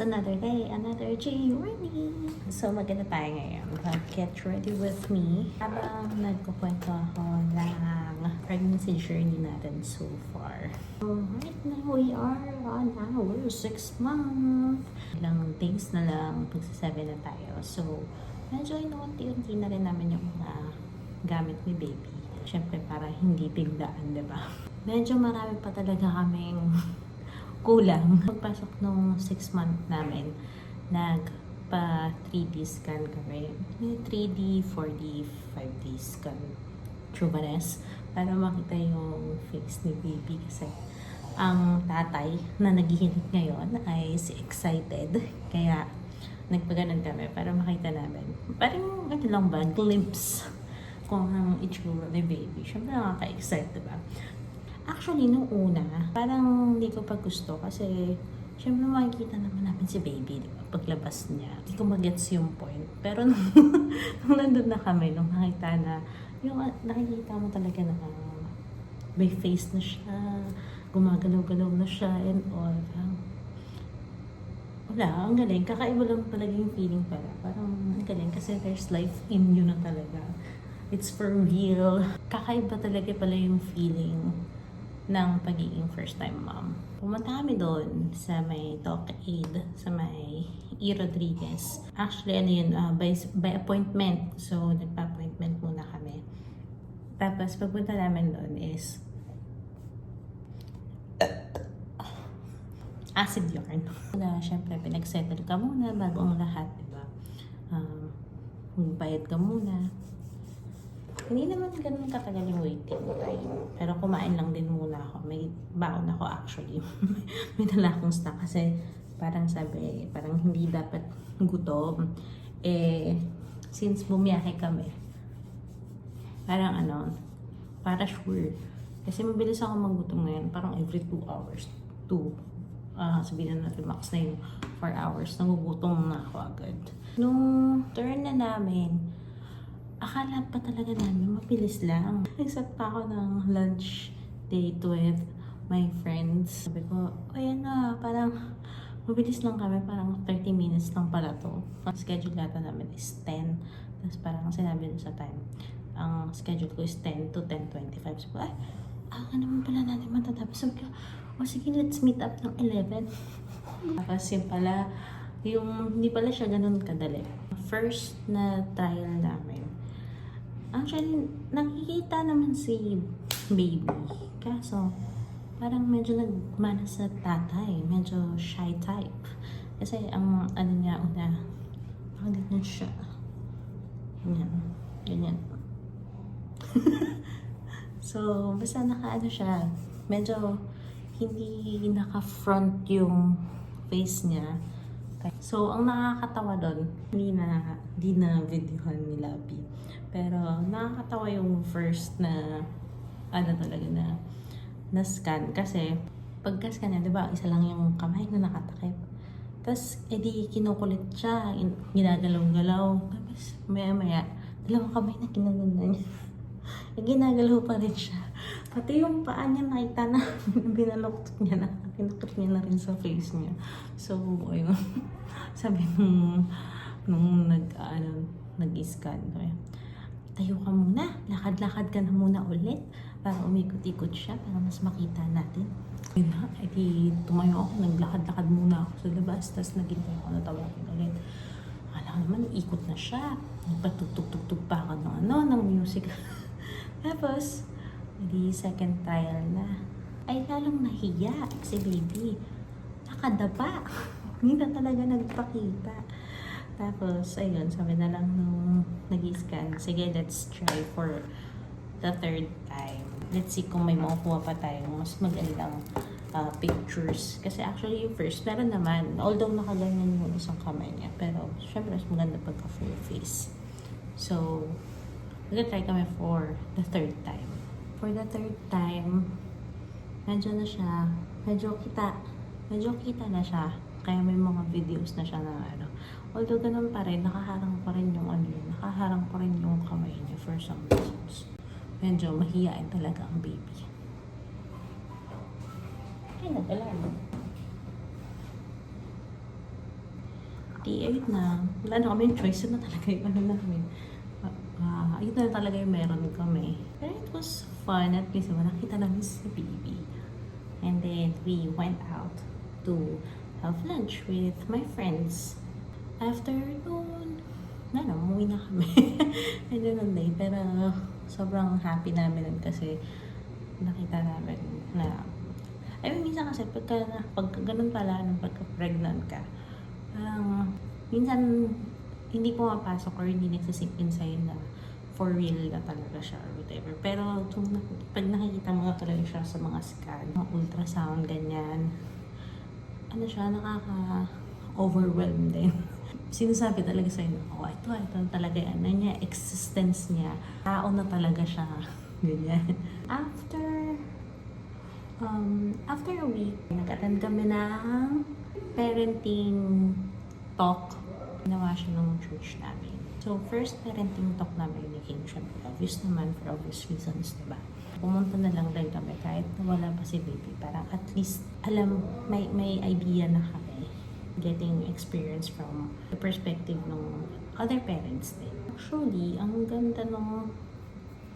another day, another journey. So, maganda tayo ngayon. Get ready with me. Habang nagkukwento ako ng pregnancy journey natin so far. So, right now, we are on our 6th month. Ilang days na lang, pagsa-7 na tayo. So, medyo inuunti-unti na rin namin yung mga gamit ni baby. Siyempre, para hindi biglaan, diba? Medyo marami pa talaga kaming kulang. Pagpasok nung 6 month namin, nagpa 3D scan kami. 3D, 4D, 5D scan. Trubanes. Para makita yung face ni baby. Kasi ang tatay na naghihilit ngayon ay si excited. Kaya nagpaganon kami para makita namin. Parang ano lang ba, glimpse kung ang itsura ni baby. Siyempre nakaka-excite, diba? Actually, nung una, parang hindi ko pa gusto kasi syempre makikita naman namin si baby, diba? Paglabas niya. Hindi ko magets yung point. Pero nung nandun na kami, nung nakita na, yung nakikita mo talaga na may face na siya, gumagalaw-galaw na siya, and all. Wala, ang galing. Kakaiba lang talaga yung feeling pala. Parang ang galing kasi there's life in you na talaga. It's for real. Kakaiba talaga pala yung feeling ng pagiging first time mom. Pumunta kami doon sa may Doc Aid, sa may E. Rodriguez. Actually, ano yun, by appointment. So, nagpa-appointment muna kami. Tapos, pagpunta namin doon is acid yarn. Na, syempre, pinag-settle ka muna bago ang lahat, diba? Bayad ka muna. Hindi naman ganun katagal yung waiting time. Pero kumain lang din muna ako. May baon ako actually. May dala akong stock kasi parang sabi, parang hindi dapat gutom. Since bumiyahe kami, parang para sure. Kasi mabilis ako magutom ngayon. Parang every 2 hours. Sabihin na natin max na yung 4 hours. Nagugutom na ako agad. Nung turn na namin, akala pa talaga namin mabilis lang. Nag-set pa ako ng lunch date with my friends. Sabi ko, ayan na, parang mabilis lang kami. Parang 30 minutes lang pala to. Ang schedule nata namin is 10. Tapos parang sinabi doon sa time, ang schedule ko is 10 to 10:25. Sabi ko, naman pala natin matatapos. Sabi ko, sige, let's meet up ng 11. Tapos yun pala, hindi pala siya ganun kadali. First na trial namin, actually, nakikita naman si baby. Kaso, parang medyo nagmana sa tatay. Medyo shy type. Kasi ang niya una, parang ganyan siya. Ganyan. So, basta siya. Medyo hindi naka-front yung face niya. So, ang nakakatawa doon, hindi na videohan ni Labi. Pero, nakakatawa yung first na, talaga na scan. Kasi, pagka-scan niya, diba, isa lang yung kamay na nakatakip. Tapos, edi kinukulit siya, ginagalaw-galaw. Tapos, maya-maya, dalawang kamay na kinaganda niya. Ginagalaw pa rin siya. Pati yung paa niya nakita na binaloktot niya na, pinakit niya na rin sa face niya. So, ayun. Sabi nung nag-scan, tayo ka muna, lakad-lakad ka na muna ulit para umikot-ikot siya, para mas makita natin. Yun na, edi tumayo ako, naglakad-lakad muna ako sa labas, tapos naghintay ako na tawagin ulit. Akala naman, ikot na siya. Nagpatugtog-tugtog pa ako ng music. Tapos, edi second trial na. Ay, lalong nahiya si baby. Nakadapa. Hindi na talaga nagpakita. Tapos, ayun, sabi na lang nung nag-scan, sige, let's try for the 3rd time. Let's see kung may makukuha pa tayong mas magandang pictures. Kasi actually, yung first, meron naman. Although nakaganyan yung isang kamay niya. Pero, syempre, mas maganda pagka full face. So, nag-try kami for the 3rd time. For the 3rd time, medyo kita na siya. Kaya may mga videos na siya na Although ganun pa rin, nakaharang pa rin yung kamay niya for some reasons. Medyo mahihain talaga ang baby. Ay, nagalaw. Di, ayun na. Wala na kami yung choice. Yun na talaga yung ano namin. Ayun na talaga yung meron kami. Pero it was fun. At least nakita namin si baby. And then we went out to have lunch with my friends. After noon, umuwi na kami. And then on day. Pero sobrang happy namin nun kasi nakita namin na minsan kasi pag ganun pala, pagka pregnant ka, parang minsan hindi pumapasok or hindi nagsisink in sa'yo na for real na talaga siya or whatever. Pero pag nakikita mo talaga siya sa mga scan, mga ultrasound, ganyan, siya, nakaka-overwhelm din. Sinasabi talaga sa'yo na, ito talaga yan, niya, existence niya, tao na talaga siya, ganyan. After a week, nag-attend kami ng parenting talk. Ginawa siya ng church namin. So, first parenting talk namin naging syempre obvious naman for obvious reasons, diba? Pumunta na lang din kami kahit wala pa si baby. Parang at least, may idea na kami. Getting experience from the perspective ng other parents din. Actually, ang ganda ng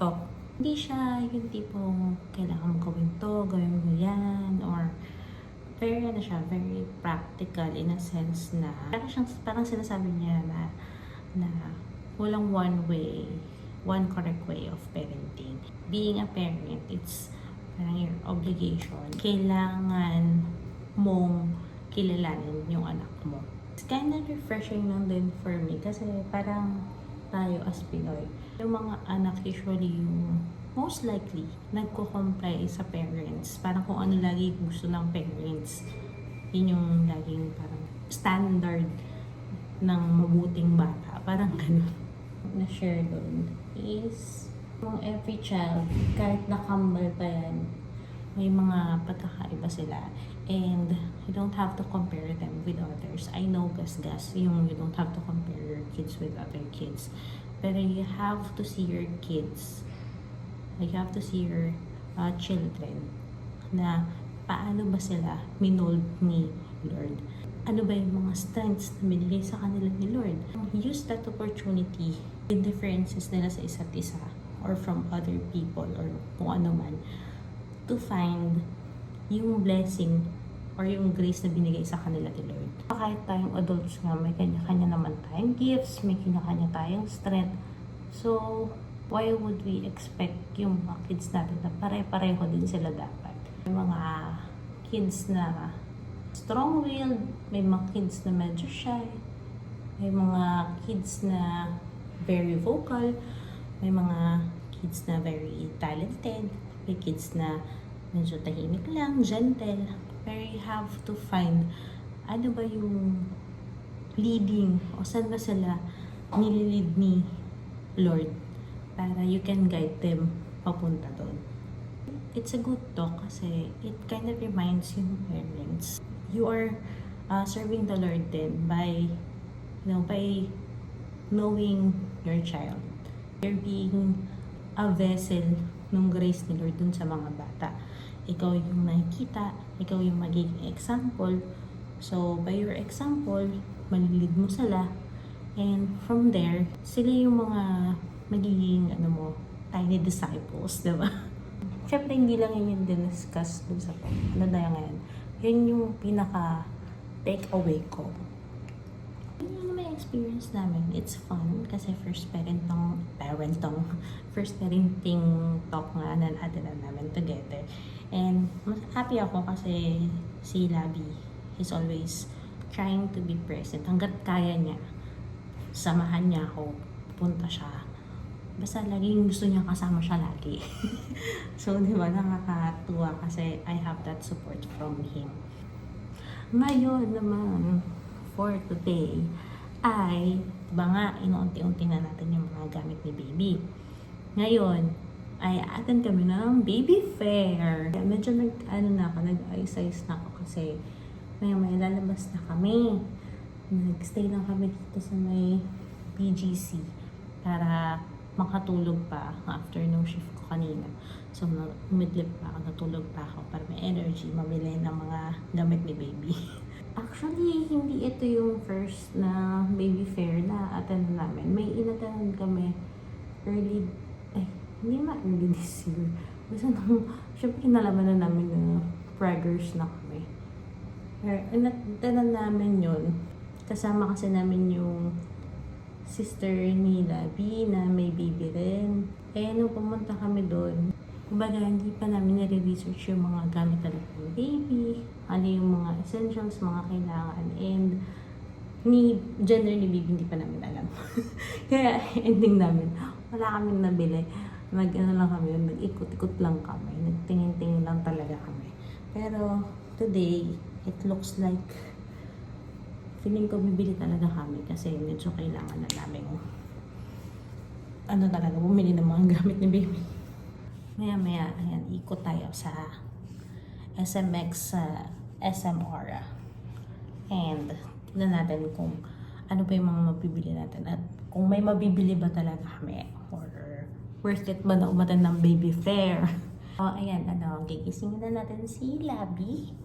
talk. Hindi siya yung tipong kailangan mo gawin mo yan, or very practical in a sense na parang sinasabi niya na walang one correct way of parenting. Being a parent, it's parang your obligation. Kailangan mong kilalanin yung anak mo. It's kind of refreshing lang din for me kasi parang tayo as Pinoy, yung mga anak usually yung most likely nagko-comply sa parents. Parang kung ano lagi gusto ng parents. Yun yung laging parang standard ng mabuting bata. Parang ganun. Na-share doon is kung every child, kahit nakambal pa yan, may mga pagkakaiba sila. And you don't have to compare them with others. I know, gas, yung you don't have to compare your kids with other kids. Pero you have to see your kids. You have to see your children na paano ba sila minold ni Lord. Ano ba yung mga strengths na binigay sa kanila ni Lord. Use that opportunity with differences nila sa isa't isa or from other people or kung ano man to find yung blessing or yung grace na binigay sa kanila ni Lord. Kahit tayong adults nga, may kanya-kanya naman tayong gifts, may kanya-kanya tayong strength. So, why would we expect yung mga kids natin na pare-pareho din sila dapat? May mga kids na strong-willed, may mga kids na medyo shy, may mga kids na very vocal, may mga kids na very talented, may kids na medyo tahimik lang, gentle. Pero you have to find ano ba yung leading o saan ba sila nililid ni Lord para you can guide them papunta doon. It's a good talk kasi it kind of reminds you parents. You are serving the Lord then by knowing your child. You're being a vessel ng grace ni Lord dun sa mga bata. Ikaw yung nakikita, ikaw yung magiging example. So, by your example, malilid mo sila. And from there, sila yung mga magiging, tiny disciples, diba? Siyempre, hindi lang yun yung diniscuss dun sa ngayon. Yun yung pinaka-take away ko. Yun yung may experience namin. It's fun kasi first parenting talk nga na natin namin together. And mas happy ako kasi si Labi, he's always trying to be present. Hanggat kaya niya, samahan niya ako, punta siya. Basta laging gusto niya kasama siya lagi. So, di ba, nakakatuwa kasi I have that support from him. Ngayon naman, for today, ay, diba nga, inuunti-unti na natin yung mga gamit ni baby. Ngayon, ay attend kami ng baby fair. Medyo nag-ayos-ayos na ako kasi may lalabas na kami. Nag-stay lang kami dito sa may BGC para makatulog pa after nung shift ko kanina. So, umidlip pa ako, natulog pa ako para may energy, mamili ng mga gamit ni baby. Actually, hindi ito yung first na baby fair na attend namin. May inattend kami early, hindi ma early this year. Basta nung, syempre nalaman na namin na preggers na kami. Pero inattend namin yun. Kasama kasi namin yung sister ni Labi na may baby rin. Kaya nung pumunta kami doon, kumbaga hindi pa namin nare-research yung mga gamit talaga ng baby, ano yung mga essentials, mga kailangan, and gender ni baby hindi pa namin alam. Kaya ending namin, wala kaming nabili. Lang kami, nag-ikot-ikot lang kami, nagtingin-tingin lang talaga kami. Pero today, it looks like feeling ko bibili talaga kami kasi medyo kailangan na namin talaga, bumili ng mga gamit ni baby. Maya-maya, ayan, ikot tayo sa SMX SM Aura. And tignan natin kung ano pa yung mga mabibili natin at kung may mabibili ba talaga kami or worth it ba na umattend ng baby fair. Ayan, gigisingin na natin si Labi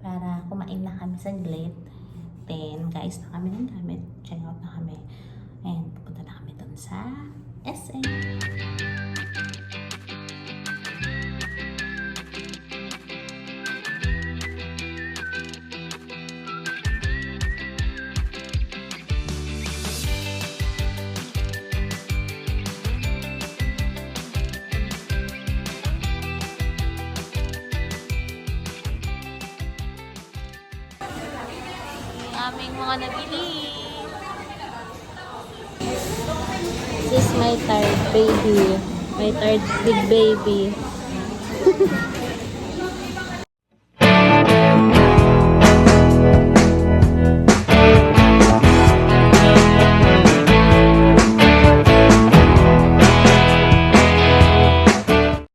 para kumain na kami saglit. Then, guys, na kami ng gamit. Check out na kami. And pupunta na kami dun sa SM. Aming mga nabili. This is my tired baby. My tired big baby.